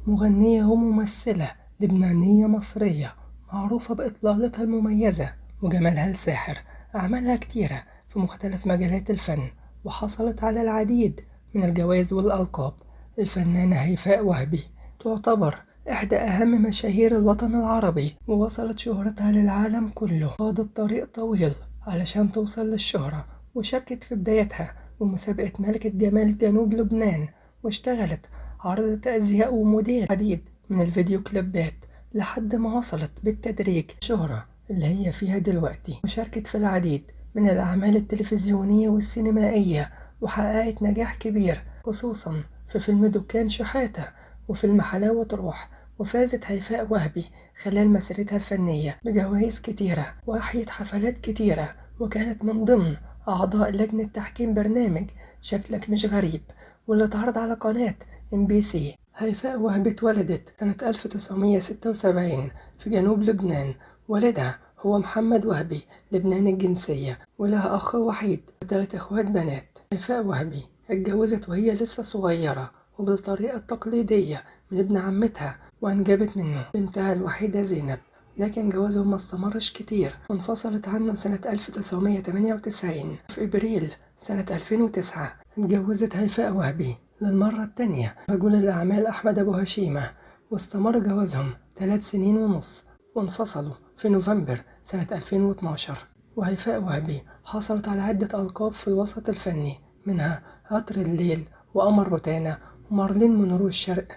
مغنية وممثلة لبنانية مصرية معروفة بإطلالتها المميزة وجمالها الساحر. أعمالها كتيرة في مختلف مجالات الفن، وحصلت على العديد من الجوائز والألقاب. الفنانة هيفاء وهبي تعتبر إحدى أهم مشاهير الوطن العربي، ووصلت شهرتها للعالم كله. خاضت طريق طويل علشان توصل للشهرة، وشاركت في بدايتها بمسابقة ملكة جمال جنوب لبنان، واشتغلت عرضت أزياء وموديل عديد من الفيديو كليبات لحد ما وصلت بالتدريج الشهرة اللي هي فيها دلوقتي. وشاركت في العديد من الأعمال التلفزيونية والسينمائية، وحققت نجاح كبير خصوصا في فيلم دكان شحاتة وفيلم حلاوة روح. وفازت هيفاء وهبي خلال مسيرتها الفنية بجوائز كتيرة، وأحيت حفلات كتيرة، وكانت من ضمن أعضاء لجنة تحكيم برنامج شكلك مش غريب، واللي اتعرض على قناة MBC. هيفاء وهبي اتولدت سنة 1976 في جنوب لبنان. والدها هو محمد وهبي لبناني الجنسية، ولها أخ وحيد وثلاث إخوات بنات. هيفاء وهبي اتجوزت وهي لسه صغيرة وبالطريقة التقليدية من ابن عمتها، وأنجبت منه بنتها الوحيدة زينب. لكن جوازهم ما استمرش كتير، وانفصلت عنه سنة 1998. في إبريل سنة 2009 اتجوزت هيفاء وهبي للمرة التانية رجل الأعمال أحمد أبو هشيمة، واستمر جوازهم 3 سنين ونص، وانفصلوا في نوفمبر سنة 2012. وهيفاء وهبي حصلت على عدة ألقاب في الوسط الفني، منها عطر الليل وقمر روتانا ومارلين مونرو الشرق،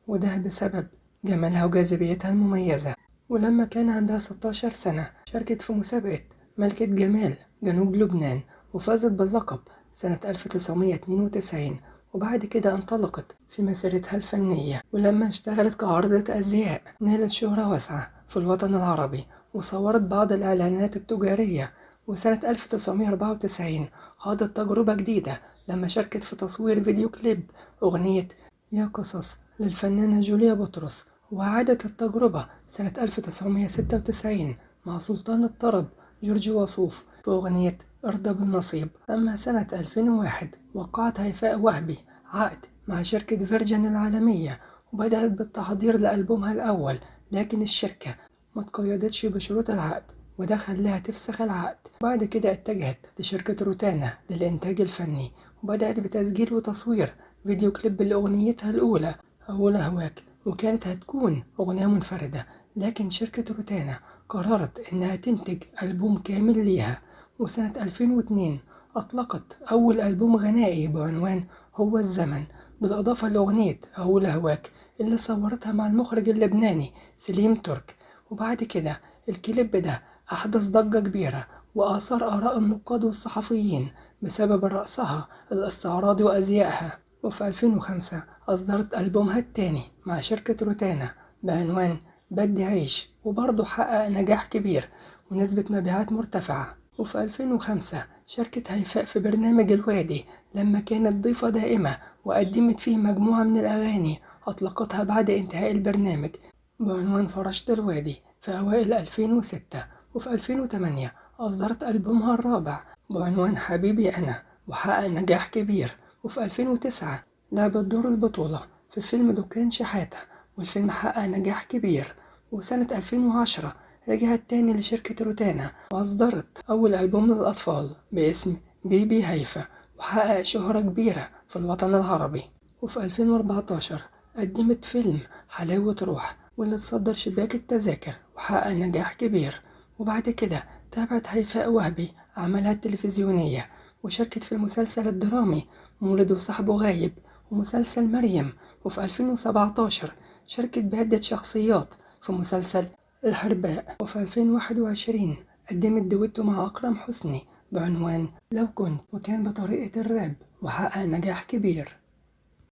وده بسبب جمالها وجاذبيتها المميزة. ولما كان عندها 16 سنة شاركت في مسابقة ملكة جمال جنوب لبنان، وفازت باللقب سنة 1992. وبعد كده انطلقت في مسيرتها الفنية، ولما اشتغلت كعارضة أزياء نالت شهرة واسعة في الوطن العربي، وصورت بعض الإعلانات التجارية. وسنة 1994 خاضت تجربة جديدة لما شاركت في تصوير فيديو كليب أغنية يا قصص للفنانة جوليا بطرس. وعادت التجربة سنة 1996 مع سلطان الطرب جورج وسوف بأغنية ارضى بالنصيب. أما سنة 2001 وقعت هيفاء وهبي عقد مع شركة فيرجن العالمية، وبدأت بالتحضير لألبومها الأول، لكن الشركة ما تقيدتش بشروط العقد، وده خلاها تفسخ العقد. بعد كده اتجهت لشركة روتانا للإنتاج الفني، وبدأت بتسجيل وتصوير فيديو كليب لأغنيتها الأولى أول أهواك، وكانت هتكون أغنية منفردة، لكن شركة روتانا قررت إنها تنتج ألبوم كامل ليها. وسنة 2002 أطلقت أول ألبوم غنائي بعنوان هو الزمن، بالإضافة لأغنية أول أهواك اللي صورتها مع المخرج اللبناني سليم ترك. وبعد كده الكليب ده أحدث ضجة كبيرة، وآثار آراء النقاد والصحفيين بسبب رقصها الاستعراضي وأزيائها. وفي 2005 أصدرت ألبومها التاني مع شركة روتانا بعنوان بدي عيش، وبرضه حقق نجاح كبير ونسبة مبيعات مرتفعة. وفي 2005 شاركت هيفاء في برنامج الوادي لما كانت ضيفة دائمة، وقدمت فيه مجموعة من الأغاني أطلقتها بعد انتهاء البرنامج بعنوان فرشت الوادي في أوائل 2006. وفي 2008 أصدرت ألبومها الرابع بعنوان حبيبي أنا، وحقق نجاح كبير. وفي 2009 لعبت دور البطولة في فيلم دكان شحاتة، والفيلم حقق نجاح كبير. وسنة 2010 رجعت تاني لشركة روتانا وأصدرت أول ألبوم للأطفال باسم بيبي هيفا، وحقق شهرة كبيرة في الوطن العربي. وفي 2014 قدمت فيلم حلاوة روح، واللي اتصدر شباك التذاكر وحقق نجاح كبير. وبعد كده تابعت هيفاء وهبي أعمالها التلفزيونية، وشاركت في المسلسل الدرامي مولد وصاحبه غايب ومسلسل مريم. وفي 2017 شاركت بعدة شخصيات في مسلسل الحرباء. وفي 2021 قدمت دويتو مع أكرم حسني بعنوان لو كنت، وكان بطريقة الراب، وحقق نجاح كبير.